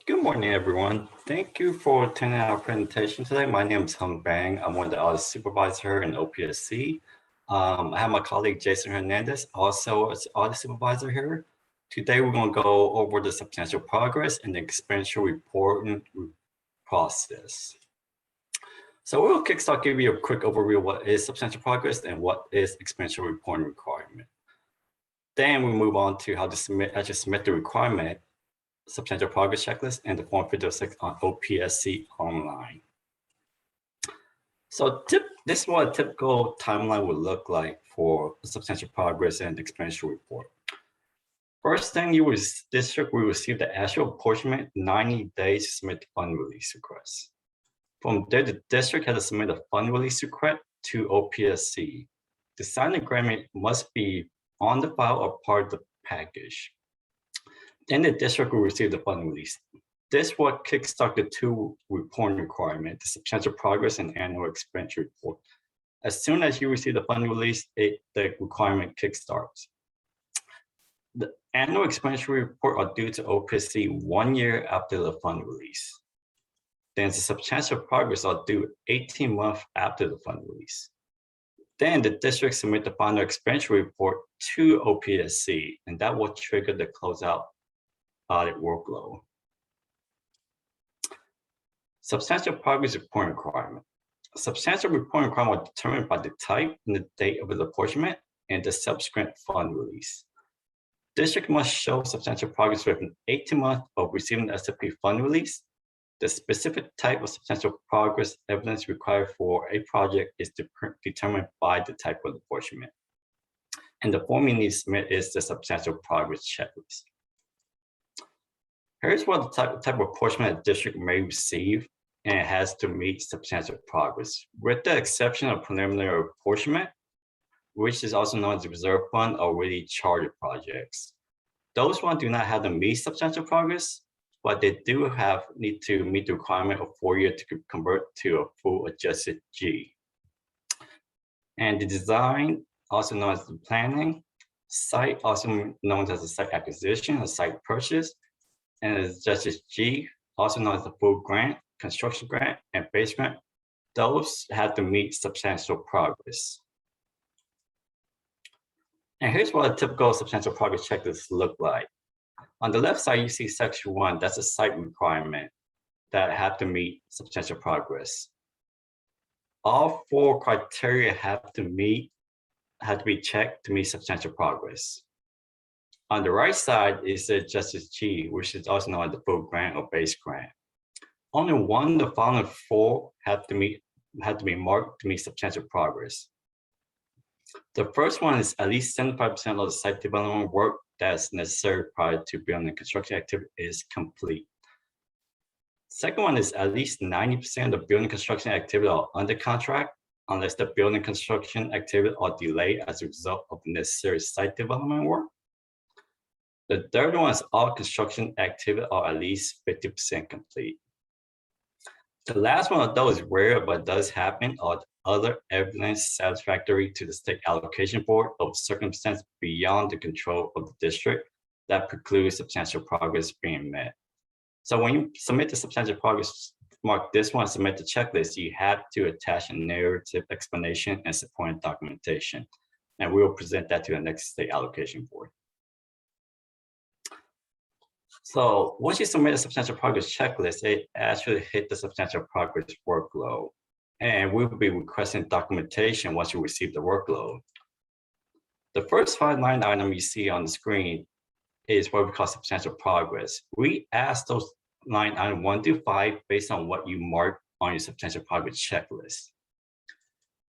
Good morning, everyone. Thank you for attending our presentation today. My name is Hung Bang. I'm one of the audit supervisor in OPSC. I have my colleague Jason Hernandez, also as audit supervisor here. Today, we're going to go over the substantial progress and the expenditure reporting process. So we'll kickstart, give you a quick overview of what is substantial progress and what is expenditure reporting requirement. Then we move on to how to submit the requirement, substantial progress checklist, and the Form 506 on OPSC Online. So this is what a typical timeline would look like for substantial progress and expenditure report. First thing, district will receive the actual apportionment 90 days to submit the fund release request. From there, the district has to submit a fund release request to OPSC. The signed agreement must be on the file or part of the package. Then the district will receive the fund release. This will kickstart the two reporting requirements, the substantial progress and annual expenditure report. As soon as you receive the fund release, the requirement kickstarts. The annual expenditure report are due to OPSC 1 year after the fund release. Then the substantial progress are due 18 months after the fund release. Then the district submit the final expenditure report to OPSC, and that will trigger the closeout audit workload. Substantial progress reporting requirement. Substantial reporting requirement are determined by the type and the date of the apportionment and the subsequent fund release. District must show substantial progress within 18 months of receiving the SFP fund release. The specific type of substantial progress evidence required for a project is determined by the type of apportionment. And the form you need to submit is the substantial progress checklist. Here's what the type of apportionment a district may receive, and it has to meet substantial progress. With the exception of preliminary apportionment, which is also known as the reserve fund or already chartered projects. Those ones do not have to meet substantial progress, but they do need to meet the requirement of 4 years to convert to a full adjusted G. And the design, also known as the planning, site, also known as the site acquisition or site purchase, and as Justice G, also known as the full grant, construction grant, and base grant, those have to meet substantial progress. And here's what a typical substantial progress checklist look like. On the left side, you see section 1, that's a site requirement that have to meet substantial progress. All 4 criteria have to be checked to meet substantial progress. On the right side is the Justice G, which is also known as the full grant or base grant. Only one of the following 4 have to be marked to meet substantial progress. The first one is at least 75% of the site development work that's necessary prior to building and construction activity is complete. Second one is at least 90% of building construction activity are under contract, unless the building construction activity are delayed as a result of necessary site development work. The third one is all construction activity are at least 50% complete. The last one of those is rare but does happen, are other evidence satisfactory to the state allocation board of circumstances beyond the control of the district that precludes substantial progress being met. So when you submit the substantial progress, mark this one, submit the checklist, you have to attach a narrative explanation and supporting documentation. And we will present that to the next state allocation board. So once you submit a substantial progress checklist, it actually hit the substantial progress workload. And we'll be requesting documentation once you receive the workload. The first 5 line item you see on the screen is what we call substantial progress. We ask those line items 1 through 5 based on what you mark on your substantial progress checklist.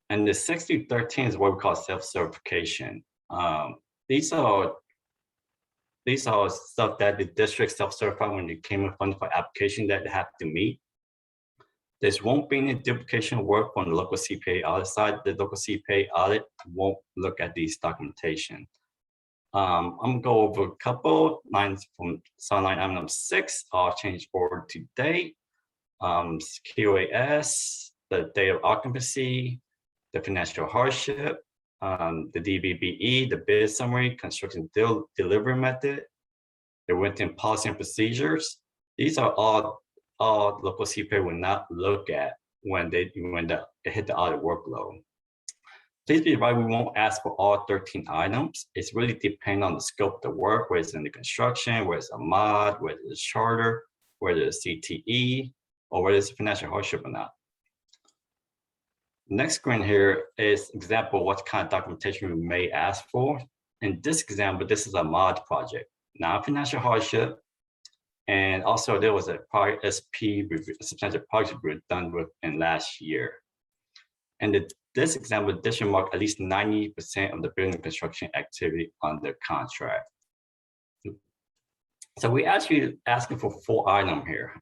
And the 6 through 13 is what we call self-certification. These are stuff that the district self-certified when you came in funding for application that they have to meet. There won't be any duplication work on the local CPA audit side. The local CPA audit won't look at these documentation. I'm gonna go over a couple lines from line item number 6. I'll change forward to date, QAS, the date of occupancy, the financial hardship, the DBBE, the bid summary, construction delivery method, the written policy and procedures, These are all local CPA will not look at when they hit the audit workload. Please be advised, we won't ask for all 13 items. It's really depending on the scope of the work, whether it's in the construction, whether it's a mod, whether it's a charter, whether it's CTE, or whether it's financial hardship or not. Next screen here is example of what kind of documentation we may ask for. In this example, this is a mod project, non-financial hardship. And also there was a prior SP review, substantial project review done within last year. And this example, this should mark at least 90% of the building construction activity under contract. So we actually asking for 4 items here.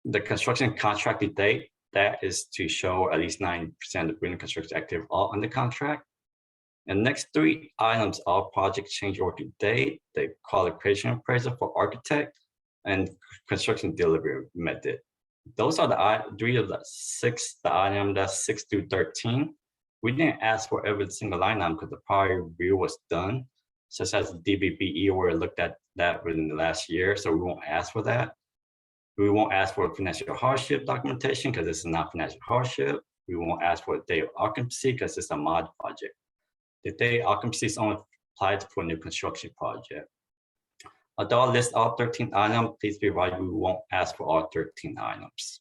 The construction contracted date, that is to show at least 90% of the building construction activity all under contract. And next 3 items are project change order date, the qualification appraisal for architect, and construction delivery method. Those are the 3 of the 6, the item that's 6 through 13. We didn't ask for every single line item because the prior review was done, such as DBBE, where we looked at that within the last year, so we won't ask for that. We won't ask for financial hardship documentation because this is not financial hardship. We won't ask for a day of occupancy because it's a mod project. The day of occupancy is only applied for a new construction project. Although I list all 13 items, please be advised we won't ask for all 13 items.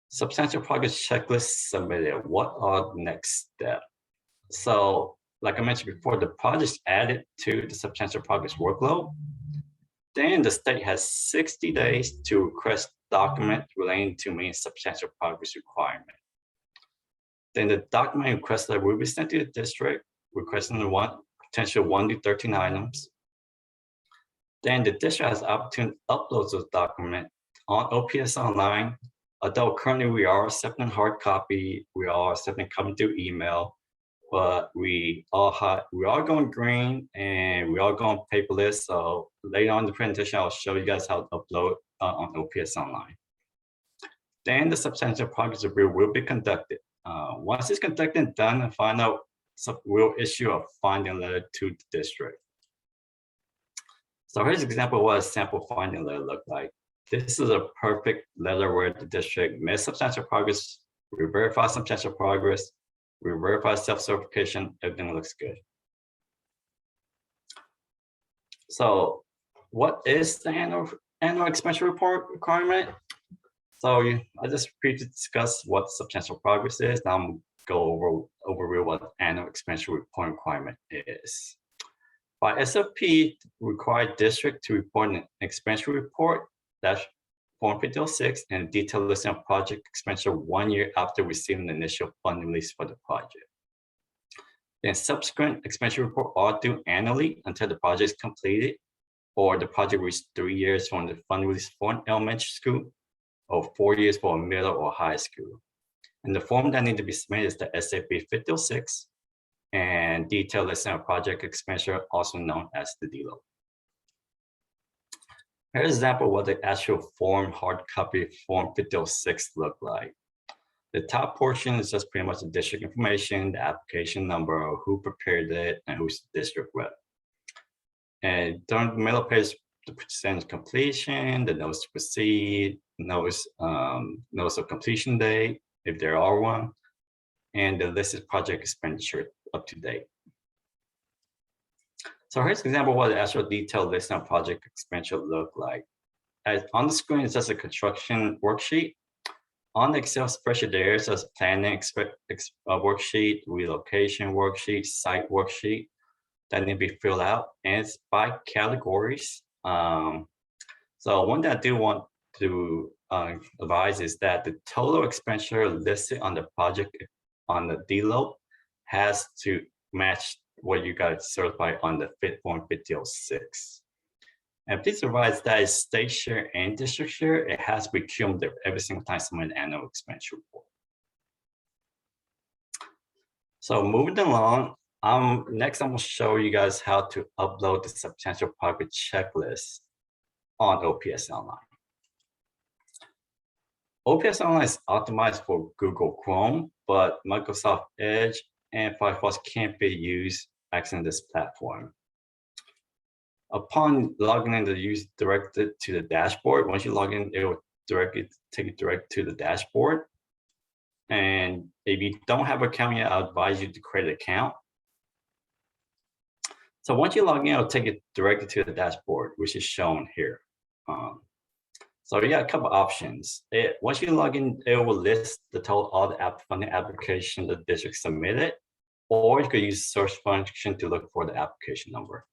Substantial progress checklist submitted. What are the next steps? So, like I mentioned before, the project's added to the substantial progress workload. Then the state has 60 days to request documents relating to meet substantial progress requirement. Then the document request letter will be sent to the district, requesting the potential 1 to 13 items. Then the district has the opportunity to upload those documents on OPSC Online. Although currently we are accepting hard copy, we are accepting coming through email, but we are going green and we are going paperless. So later on in the presentation, I'll show you guys how to upload on OPSC Online. Then the substantial progress review will be conducted. Once it's conducted and done, and final, we'll issue a finding letter to the district. So here's an example of what a sample finding letter looked like. This is a perfect letter where the district made substantial progress, we verify substantial progress, we verify self-certification, everything looks good. So what is the annual expenditure report requirement? So I just briefly discussed what substantial progress is. Now I'm go over what annual expenditure report requirement is. By SFP, require district to report an expenditure report, that's Form 5006, and detailed listing of project expenditure 1 year after receiving the initial fund release for the project. Then subsequent expenditure report are due annually until the project is completed, or the project reached 3 years from the fund release for an elementary school, or 4 years for a middle or high school. And the form that needs to be submitted is the SAP 5006 and detailed listing of project expenditure, also known as the DLOPE. Here's an example of what the actual form, hard copy Form 5006 look like. The top portion is just pretty much the district information, the application number, who prepared it, and who's the district rep. And during the middle page, the percentage completion, the notice to proceed, notice of completion date, if there are one, and the listed project expenditure up to date. So here's an example of what the actual detailed listing of project expenditure look like. On the screen, it's just a construction worksheet. On the Excel spreadsheet, there's just planning worksheet, relocation worksheet, site worksheet that need to be filled out, and it's by categories. So one that I do want to advise is that the total expenditure listed on the project on the DLOPE has to match what you got certified on the Form 5006. And please advise that is state share and district share. It has to be cumulative every single time someone annual expenditure report. So moving along, next I'm going to show you guys how to upload the substantial progress checklist on OPSC Online. OPSC Online is optimized for Google Chrome, but Microsoft Edge and Firefox can't be used accessing this platform. Upon logging in, the user directed to the dashboard. Once you log in, it will take you direct to the dashboard. And if you don't have an account yet, I'll advise you to create an account. So once you log in, it'll take you directly to the dashboard, which is shown here. So you got a couple options. Once you log in, it will list the total all the funding applications the district submitted, or you could use the search function to look for the application number.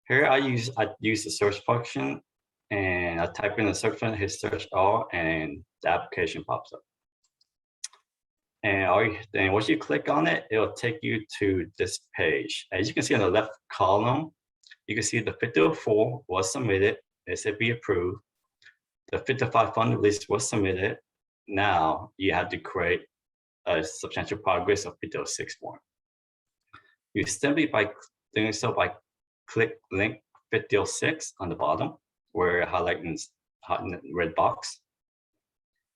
Here I use the search function, and I type in the search function, hit search all, and the application pops up. And then once you click on it, it'll take you to this page. As you can see on the left column, you can see the 5004 was submitted. It said be approved. The 55 fund list was submitted. Now you have to create a substantial progress of 5006 form. You simply by doing so by click link 5006 on the bottom, where highlighted in red box.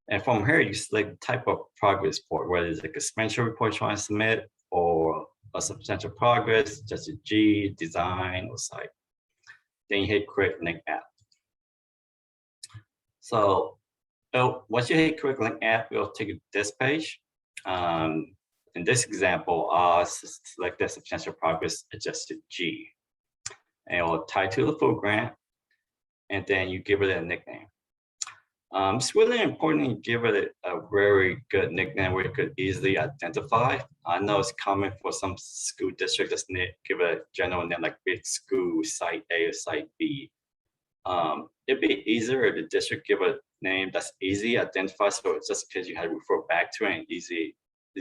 And from here, you select the type of progress report, whether it's like a expenditure report you want to submit, or a substantial progress, just a G, design, or site. Then you hit create link app. So once you hit create link app, it'll take you to this page. In this example, I'll select the substantial progress adjusted G. And it will tie to the full grant, and then you give it a nickname. It's really important you give it a very good nickname where you could easily identify. I know it's common for some school districts to give a general name like big school, site A or site B. It'd be easier if the district give a name that's easy to identify, so it's just because you have to refer back to it and it's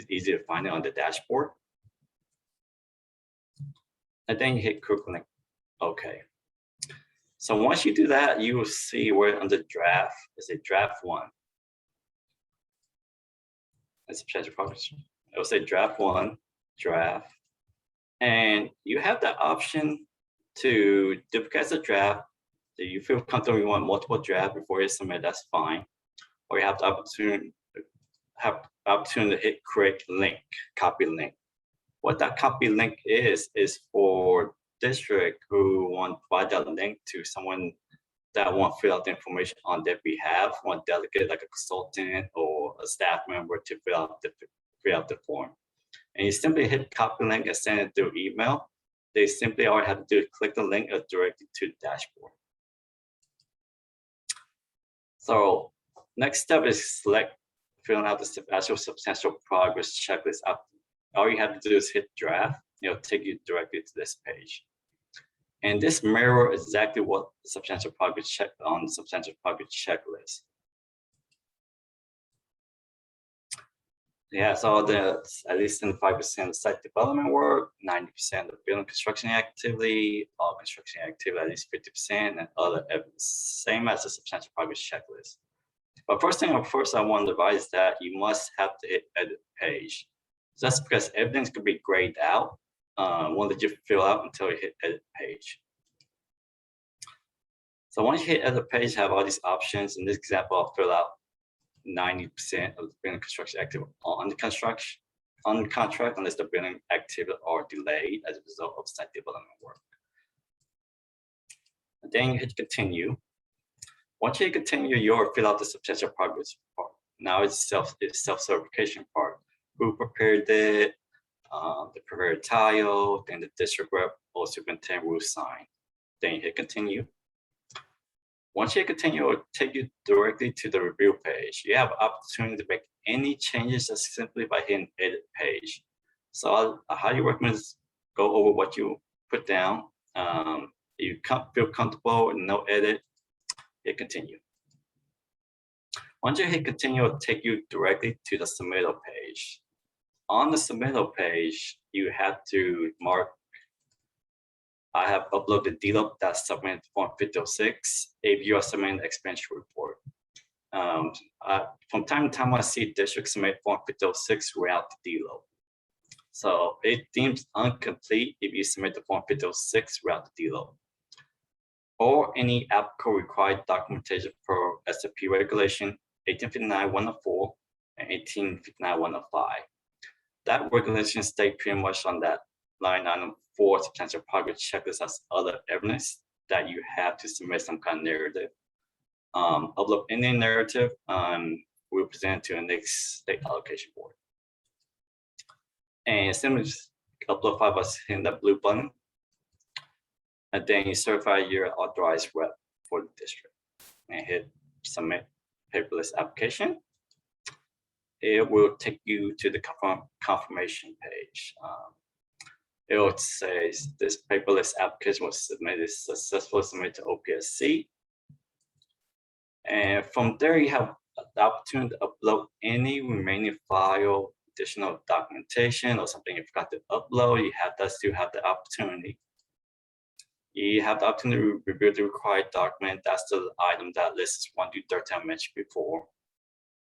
easy to find it on the dashboard. And then you hit click link OK. So once you do that, you will see where under draft, it's a draft 1. That's a substantial progress. It will say draft 1, draft. And you have the option to duplicate the draft. If you feel comfortable, you want multiple drafts before you submit, that's fine. Or you have the opportunity to hit create link, copy link. What that copy link is for district who want to provide that link to someone that want to fill out the information on their behalf, want delegate like a consultant or a staff member to fill out the form. And you simply hit copy link and send it through email. They simply all have to do is click the link and direct it to the dashboard. So next step is filling out the actual substantial progress checklist. All you have to do is hit draft. It'll take you directly to this page. And this mirrors exactly what the substantial progress check on the substantial progress checklist. Yeah, so at least 75% of site development work, 90% of building construction activity, all construction activity at least 50%, and other evidence, same as the substantial progress checklist. But first I want to advise that you must have to hit edit page. That's because everything's going to be grayed out. Won't let you fill out until you hit edit page. So once you hit edit page, you have all these options. In this example, I'll fill out 90% of the building construction activity on the contract unless the building activity are delayed as a result of site development work. And then you hit continue. Once you continue, you'll fill out the substantial progress part. Now it's self-certification part. Who prepared it? The prepared tile, then the district rep or superintendent will sign. Then you hit continue. Once you hit continue, it will take you directly to the review page. You have opportunity to make any changes just simply by hitting edit page. So how you recommend is go over what you put down. You feel comfortable and no edit, hit continue. Once you hit continue, it will take you directly to the submittal page. On the submittal page, you have to mark, I have uploaded DLOPE that's submitted form 5006 if you are submitting the expenditure report. From time to time, I see districts submit form 5006 without the DLOPE. So it deems incomplete if you submit the form 5006 without the DLOPE. Or any applicable required documentation for SFP regulation 1859-104 and 1859-105. That regulation states pretty much on that line item 4, substantial progress checklist as other evidence that you have to submit some kind of narrative. Upload any narrative, we'll present to the next state allocation board. And simply just upload file by hitting that blue button. And then you certify your authorized rep for the district and hit submit paperless application. It will take you to the confirmation page. It will say this paperless application was successfully submitted to OPSC. And from there, you have the opportunity to upload any remaining file, additional documentation, or something you forgot to upload. You still have the opportunity. You have the opportunity to review the required document. That's the item that lists 1 through 13 I mentioned before.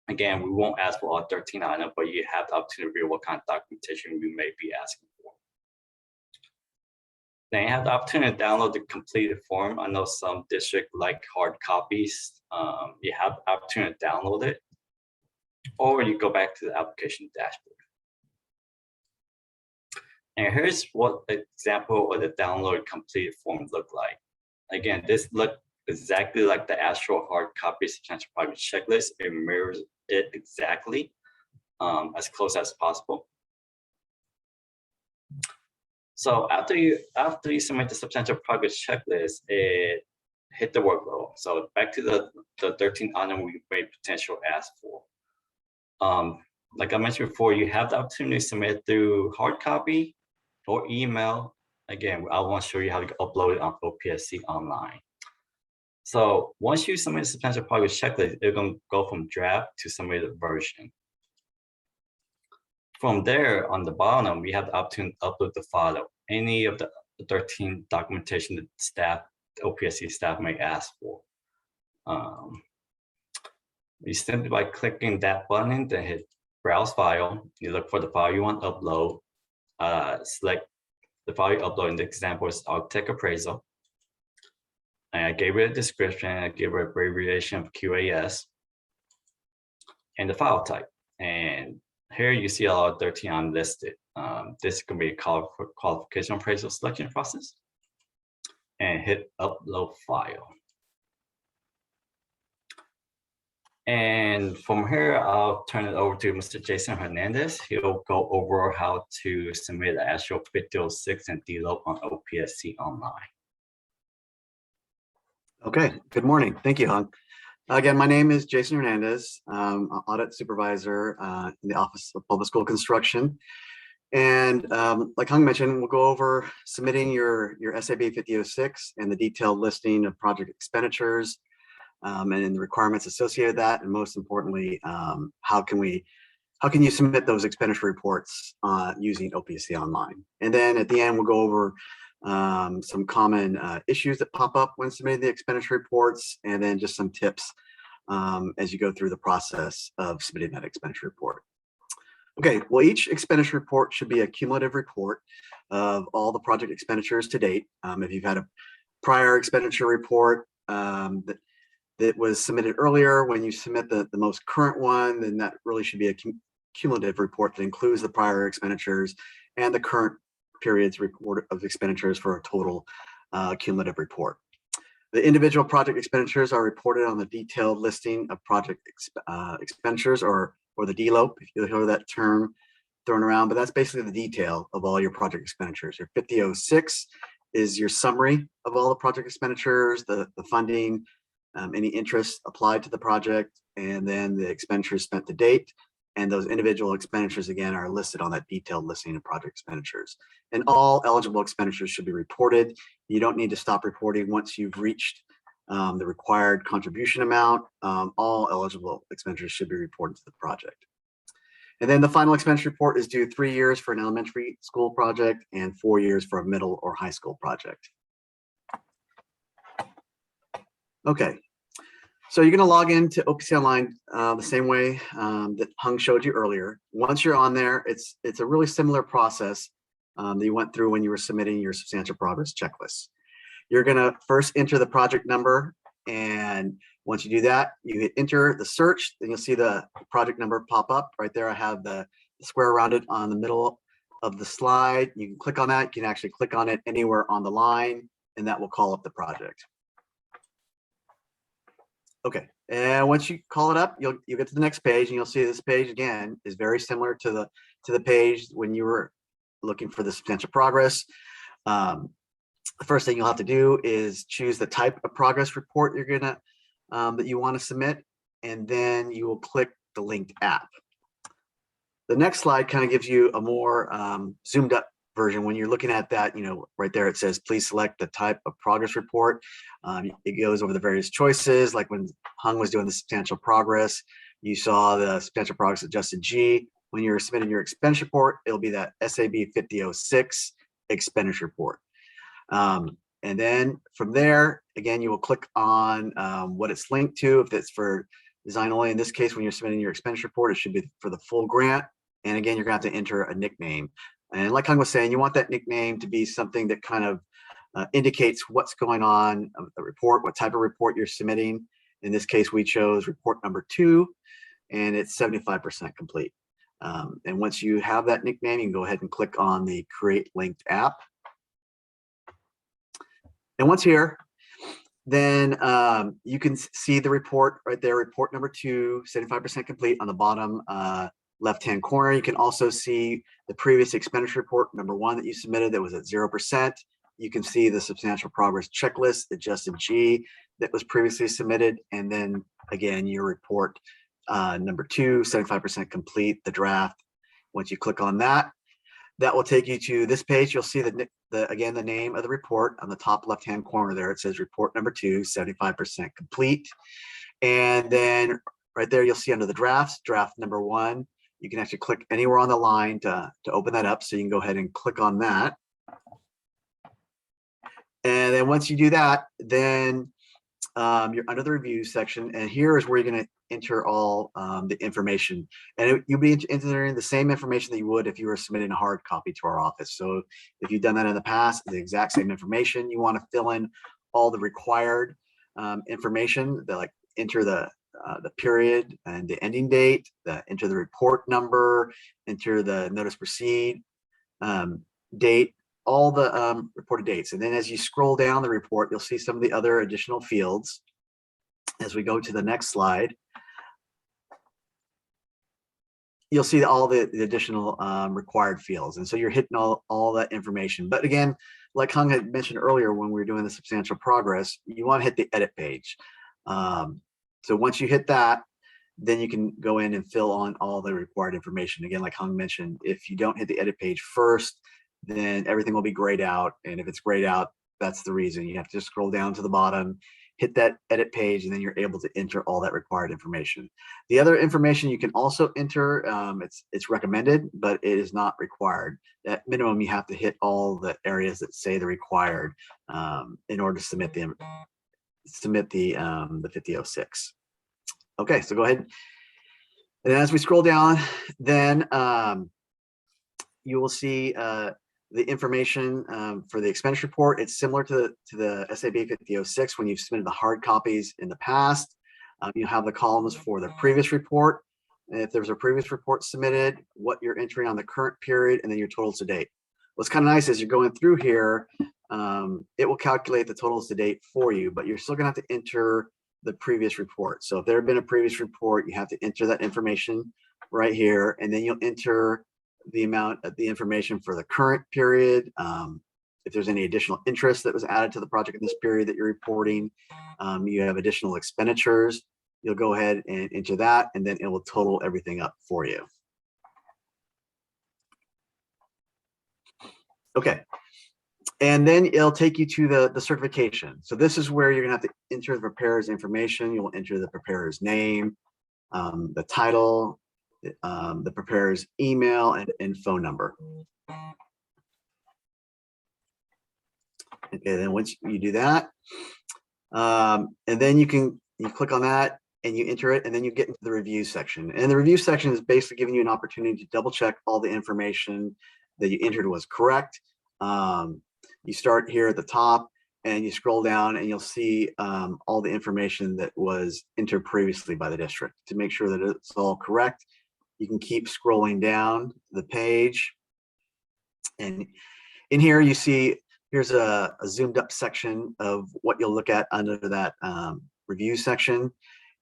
Again, we won't ask for all 13 items, but you have the opportunity to review what kind of documentation we may be asking for. Then you have the opportunity to download the completed form. I know some districts like hard copies. You have the opportunity to download it, or you go back to the application dashboard. And here's what the example of the download completed form look like. Again, this looks exactly like the actual hard copy substantial progress checklist. It mirrors it exactly, as close as possible. So after you submit the substantial progress checklist, it hit the workload. So back to the 13 item we may potentially ask for. Like I mentioned before, you have the opportunity to submit through hard copy or email. Again, I want to show you how to upload it on OPSC Online. So once you submit the substantial progress checklist, it's going to go from draft to submitted version. From there, on the bottom, we have the opportunity to upload the file, any of the 13 documentation that the OPSC staff may ask for. You simply by clicking that button, then hit browse file. You look for the file you want to upload. Select the file you upload. In the example is Architect Appraisal. And I gave it a description. I gave it an abbreviation of QAS and the file type. And here you see all 13 unlisted. This can be a qualification appraisal selection process. And hit upload file. And from here, I'll turn it over to Mr. Jason Hernandez. He'll go over how to submit the actual 5006 and DLOPE on OPSC Online. Okay, good morning. Thank you, Hung. Again, my name is Jason Hernandez. I'm an audit supervisor in the Office of Public School Construction. And like Hung mentioned, we'll go over submitting your SAB 5006 and the detailed listing of project expenditures and the requirements associated with that. And most importantly, how can you submit those expenditure reports using OPSC Online? And then at the end, we'll go over some common issues that pop up when submitting the expenditure reports, and then just some tips as you go through the process of submitting that expenditure report. Okay, well, each expenditure report should be a cumulative report of all the project expenditures to date. If you've had a prior expenditure report that was submitted earlier, when you submit the most current one, then that really should be a cumulative report that includes the prior expenditures and the current period's report of expenditures for a total cumulative report. The individual project expenditures are reported on the detailed listing of project expenditures, or the DLOPE, if you hear that term thrown around, but that's basically the detail of all your project expenditures. Your 5006 is your summary of all the project expenditures, the funding, any interest applied to the project, and then the expenditures spent to date. And those individual expenditures, again, are listed on that detailed listing of project expenditures. And all eligible expenditures should be reported. You don't need to stop reporting once you've reached the required contribution amount. All eligible expenditures should be reported to the project. And then the final expenditure report is due 3 years for an elementary school project and 4 years for a middle or high school project. Okay. So you're going to log into OPSC Online the same way that Hung showed you earlier. Once you're on there, it's a really similar process that you went through when you were submitting your substantial progress checklist. You're going to first enter the project number, and once you do that, you hit enter the search, and you'll see the project number pop up right there. I have the square around it on the middle of the slide. You can click on that. You can actually click on it anywhere on the line, and that will call up the project. Okay, and once you call it up, you'll get to the next page, and you'll see this page again is very similar to the page when you were looking for the substantial progress. The first thing you'll have to do is choose the type of progress report you're gonna that you want to submit, and then you will click the linked app. The next slide kind of gives you a more zoomed up version. When you're looking at that, right there it says, please select the type of progress report. It goes over the various choices, like when Hung was doing the substantial progress, you saw the substantial progress adjusted G. When you're submitting your expenditure report, it'll be that SAB 5006 expenditure report. And then from there, again, you will click on what it's linked to. If it's for design only, in this case, when you're submitting your expenditure report, it should be for the full grant. And again, you're going to have to enter a nickname. And like Hung was saying, you want that nickname to be something that kind of indicates what's going on of the report, what type of report you're submitting. In this case, we chose report number 2, and it's 75% complete. And once you have that nickname, you can go ahead and click on the Create Linked App. And once here, then you can see the report right there, report number 2, 75% complete on the bottom left-hand corner. You can also see the previous expenditure report, number 1 that you submitted that was at 0%. You can see the substantial progress checklist, adjusted G, that was previously submitted. And then again, your report number 2, 75% complete, the draft. Once you click on that, that will take you to this page. You'll see again, the name of the report on the top left-hand corner there. It says report number 2, 75% complete. And then right there, you'll see under the drafts, draft number 1, you can actually click anywhere on the line to open that up. So you can go ahead and click on that. And then once you do that, then you're under the review section. And here is where you're going to enter all the information. And you'll be entering the same information that you would if you were submitting a hard copy to our office. So if you've done that in the past, the exact same information. You want to fill in all the required information, like enter the period and the ending date, enter the report number, enter the notice proceed date, all the reported dates. And then as you scroll down the report, you'll see some of the other additional fields. As we go to the next slide, you'll see all the additional required fields. And so you're hitting all that information. But again, like Hung had mentioned earlier, when we were doing the substantial progress, you want to hit the edit page. So once you hit that, then you can go in and fill on all the required information. Again, like Hung mentioned, if you don't hit the edit page first, then everything will be grayed out. And if it's grayed out, that's the reason. You have to just scroll down to the bottom, hit that edit page, and then you're able to enter all that required information. The other information you can also enter, it's recommended, but it is not required. At minimum, you have to hit all the areas that say the required in order to submit the 5006. Okay, so go ahead. And as we scroll down, then you will see the information for the expenditure report. It's similar to the SAB 5006 when you've submitted the hard copies in the past. You have the columns for the previous report. And if there's a previous report submitted, what you're entering on the current period, and then your totals to date. What's kind of nice is you're going through here, it will calculate the totals to date for you, but you're still gonna have to enter the previous report. So if there had been a previous report, you have to enter that information right here, and then you'll enter the amount of the information for the current period. If there's any additional interest that was added to the project in this period that you're reporting, you have additional expenditures, you'll go ahead and enter that, and then it will total everything up for you. Okay. And then it'll take you to the certification. So this is where you're gonna have to enter the preparer's information. You'll enter the preparer's name, the title, the preparer's email and phone number. Okay, then once you do that, and then you click on that and you enter it, and then you get into the review section. And the review section is basically giving you an opportunity to double check all the information that you entered was correct. You start here at the top and you scroll down and you'll see all the information that was entered previously by the district. To make sure that it's all correct, you can keep scrolling down the page And in here, you see, here's a zoomed up section of what you'll look at under that review section.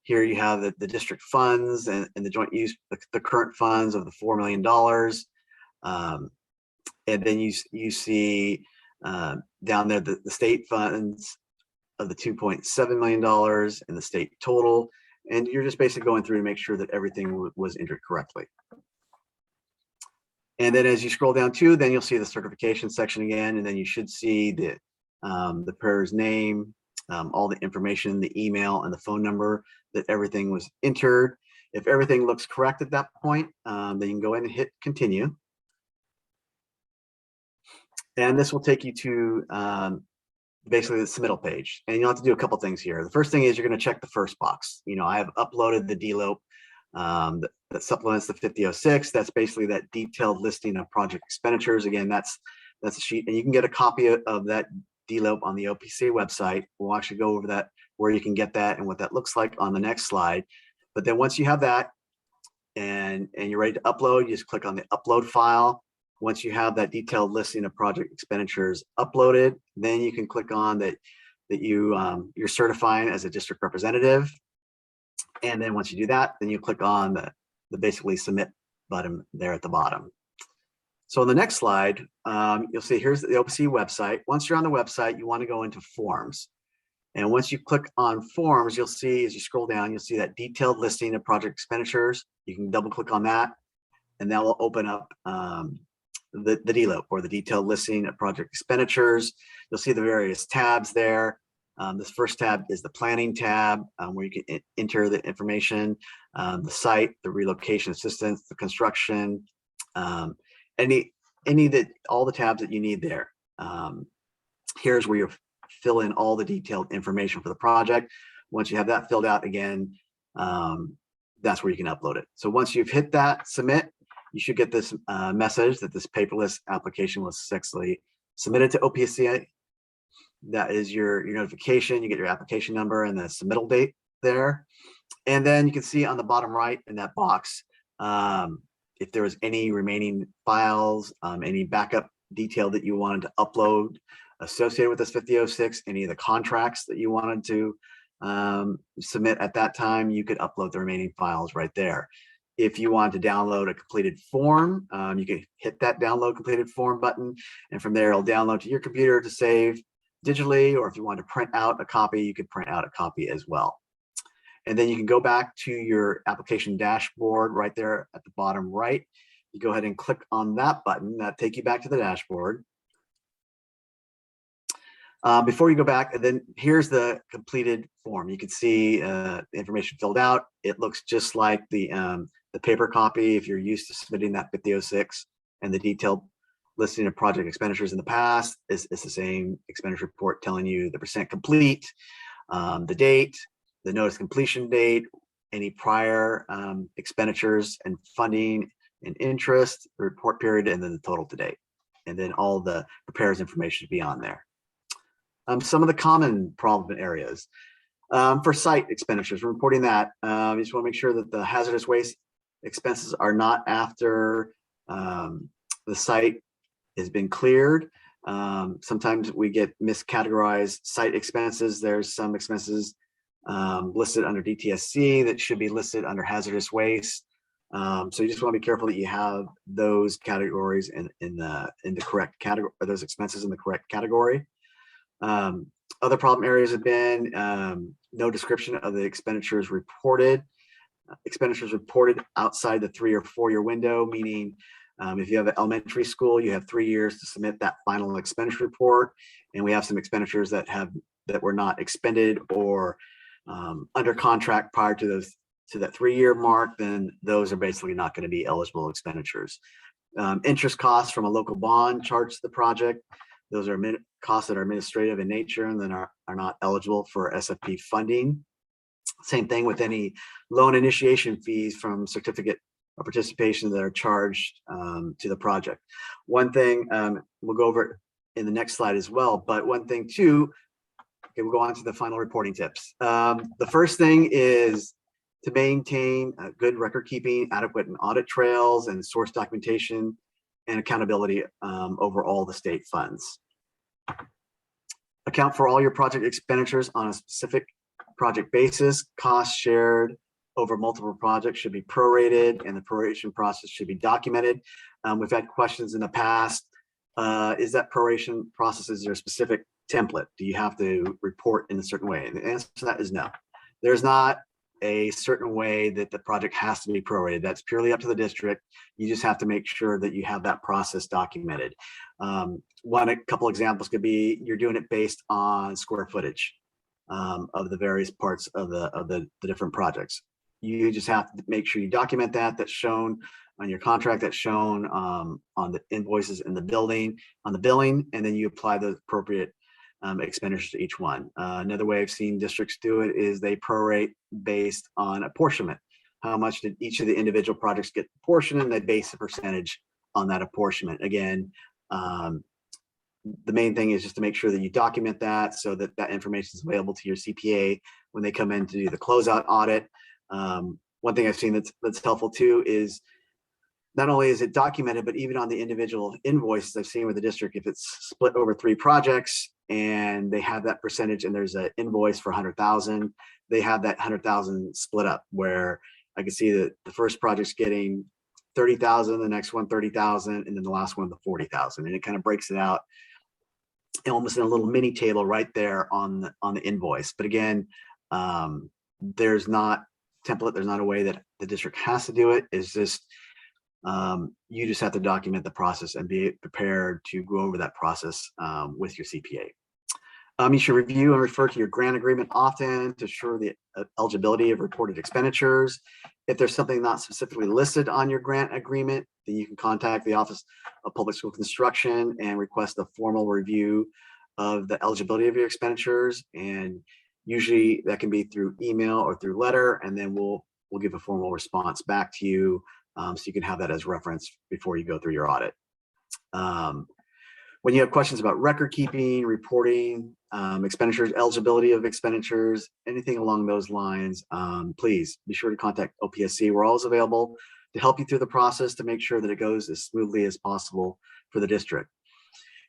Here you have the district funds and the joint use, the current funds of the $4 million. And then you see down there the state funds of the $2.7 million and the state total. And you're just basically going through to make sure that everything was entered correctly. And then as you scroll down too, then you'll see the certification section again, and then you should see the preparer's name, all the information, the email and the phone number that everything was entered. If everything looks correct at that point, then you can go in and hit continue. And this will take you to basically the submittal page. And you'll have to do a couple things here. The first thing is you're going to check the first box. You know, I have uploaded the DLOPE that supplements the 5006. That's basically that detailed listing of project expenditures. Again, that's a sheet, and you can get a copy of that DLOPE on the OPSC website. We'll actually go over that, where you can get that and what that looks like on the next slide. But then once you have that and you're ready to upload, you just click on the upload file. Once you have that detailed listing of project expenditures uploaded, then you can click on that you're certifying as a district representative. And then once you do that, then you click on the basically submit button there at the bottom. So on the next slide, you'll see here's the OPSC website. Once you're on the website, you want to go into forms. And once you click on forms, you'll see, as you scroll down, you'll see that detailed listing of project expenditures. You can double click on that, and that will open up the DLOPE, or the detailed listing of project expenditures. You'll see the various tabs there. This first tab is the planning tab, where you can enter the information, the site, the relocation assistance, the construction, all the tabs that you need there. Here's where you fill in all the detailed information for the project. Once you have that filled out again, that's where you can upload it. So once you've hit that submit, you should get this message that this paperless application was successfully submitted to OPSC. That is your notification. You get your application number and the submittal date there. And then you can see on the bottom right in that box, if there was any remaining files, any backup detail that you wanted to upload associated with this 5006, any of the contracts that you wanted to submit at that time, you could upload the remaining files right there. If you want to download a completed form, you can hit that download completed form button, and from there it'll download to your computer to save digitally, or if you want to print out a copy, you could print out a copy as well. And then you can go back to your application dashboard right there at the bottom right. You go ahead and click on that button. That'll take you back to the dashboard. Before you go back, and then here's the completed form. You can see the information filled out. It looks just like the paper copy if you're used to submitting that 5006, and the detailed listing of project expenditures in the past is the same expenditure report telling you the percent complete, the date, the notice completion date, any prior expenditures and funding and interest, the report period, and then the total to date. And then all the preparer's information should be on there. Some of the common problem areas for site expenditures, we're reporting that. You just want to make sure that the hazardous waste expenses are not after the site has been cleared. Sometimes we get miscategorized site expenses. There's some expenses listed under DTSC that should be listed under hazardous waste. So you just want to be careful that you have those categories in the correct category, or those expenses in the correct category. Other problem areas have been no description of the expenditures reported. Expenditures reported outside the 3 or 4 year window, meaning if you have an elementary school, you have 3 years to submit that final expenditure report. And we have some expenditures that were not expended or under contract prior to that 3 year mark, then those are basically not going to be eligible expenditures. Interest costs from a local bond charged to the project. Those are costs that are administrative in nature and then are not eligible for SFP funding. Same thing with any loan initiation fees from certificate of participation that are charged to the project. One thing we'll go over in the next slide as well, but one thing too, okay, we'll go on to the final reporting tips. The first thing is to maintain good record keeping, adequate and audit trails and source documentation and accountability over all the state funds. Account for all your project expenditures on a specific project basis. Costs shared over multiple projects should be prorated, and the proration process should be documented. We've had questions in the past. Is that proration process, is there a specific template? Do you have to report in a certain way? And the answer to that is no. There's not a certain way that the project has to be prorated. That's purely up to the district. You just have to make sure that you have that process documented. A couple examples could be you're doing it based on square footage of the various parts of the different projects. You just have to make sure you document that. That's shown on your contract, that's shown on the invoices in the billing, and then you apply the appropriate expenditures to each one. Another way I've seen districts do it is they prorate based on apportionment. How much did each of the individual projects get apportioned, and they base the percentage on that apportionment. Again, the main thing is just to make sure that you document that so that that information is available to your CPA when they come in to do the closeout audit. One thing I've seen that's helpful too is not only is it documented, but even on the individual invoices I've seen with the district, if it's split over 3 projects and they have that percentage and there's an invoice for 100,000, they have that 100,000 split up where I can see that the first project's getting 30,000, the next one 30,000, and then the last one the 40,000, and it kind of breaks it out almost in a little mini table right there on the invoice. But again, there's not template, there's not a way that the district has to do it. It's just you just have to document the process and be prepared to go over that process with your CPA. You should review and refer to your grant agreement often to ensure the eligibility of reported expenditures. If there's something not specifically listed on your grant agreement, then you can contact the Office of Public School Construction and request a formal review of the eligibility of your expenditures. And usually that can be through email or through letter, and then we'll give a formal response back to you so you can have that as reference before you go through your audit. When you have questions about record keeping, reporting, expenditures, eligibility of expenditures, anything along those lines, please be sure to contact OPSC. We're always available to help you through the process to make sure that it goes as smoothly as possible for the district.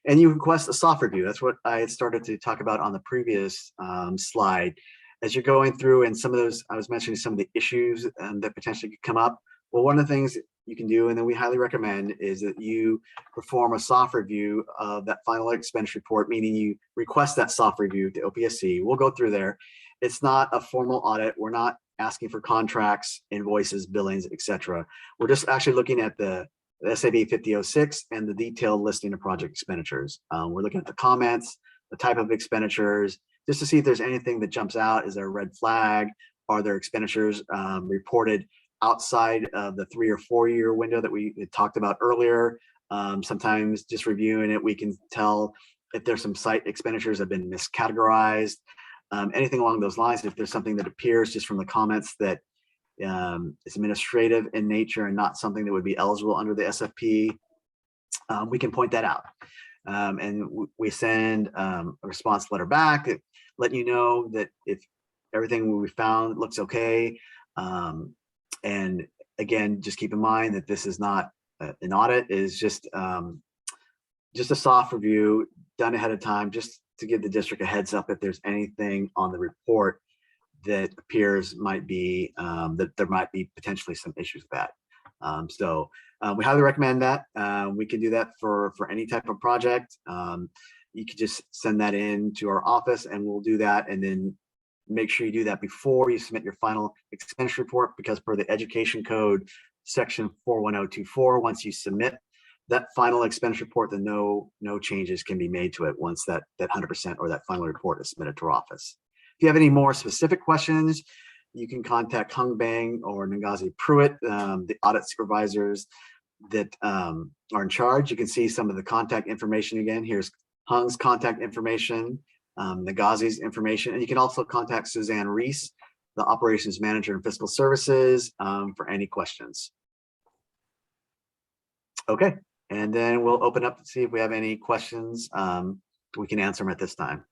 And you request a soft review. That's what I had started to talk about on the previous slide. As you're going through, and some of those, I was mentioning some of the issues that potentially could come up. Well, one of the things you can do, and then we highly recommend, is that you perform a soft review of that final expense report, meaning you request that soft review to OPSC. We'll go through there. It's not a formal audit. We're not asking for contracts, invoices, billings, etc. We're just actually looking at the SAB 5006 and the detailed listing of project expenditures. We're looking at the comments, the type of expenditures, just to see if there's anything that jumps out. Is there a red flag? Are there expenditures reported outside of the 3 or 4 year window that we had talked about earlier? Sometimes just reviewing it, we can tell if there's some site expenditures have been miscategorized, anything along those lines. If there's something that appears just from the comments that is administrative in nature and not something that would be eligible under the SFP, we can point that out. And we send a response letter back that letting you know that if everything we found looks okay. And again, just keep in mind that this is not an audit, is just a soft review done ahead of time, just to give the district a heads up if there's anything on the report that appears might be that there might be potentially some issues with that. So we highly recommend that. We can do that for any type of project. You could just send that in to our office and we'll do that, and then make sure you do that before you submit your final expense report, because per the education code section 41024, once you submit that final expense report, then no changes can be made to it once that 100% or that final report is submitted to our office. If you have any more specific questions, you can contact Hung Bang or Ngozi Pruitt, the audit supervisors that are in charge. You can see some of the contact information again. Here's Hung's contact information, Ngozi's information, and you can also contact Suzanne Reese, the operations manager in fiscal services, for any questions. Okay, and then we'll open up to see if we have any questions. We can answer them at this time.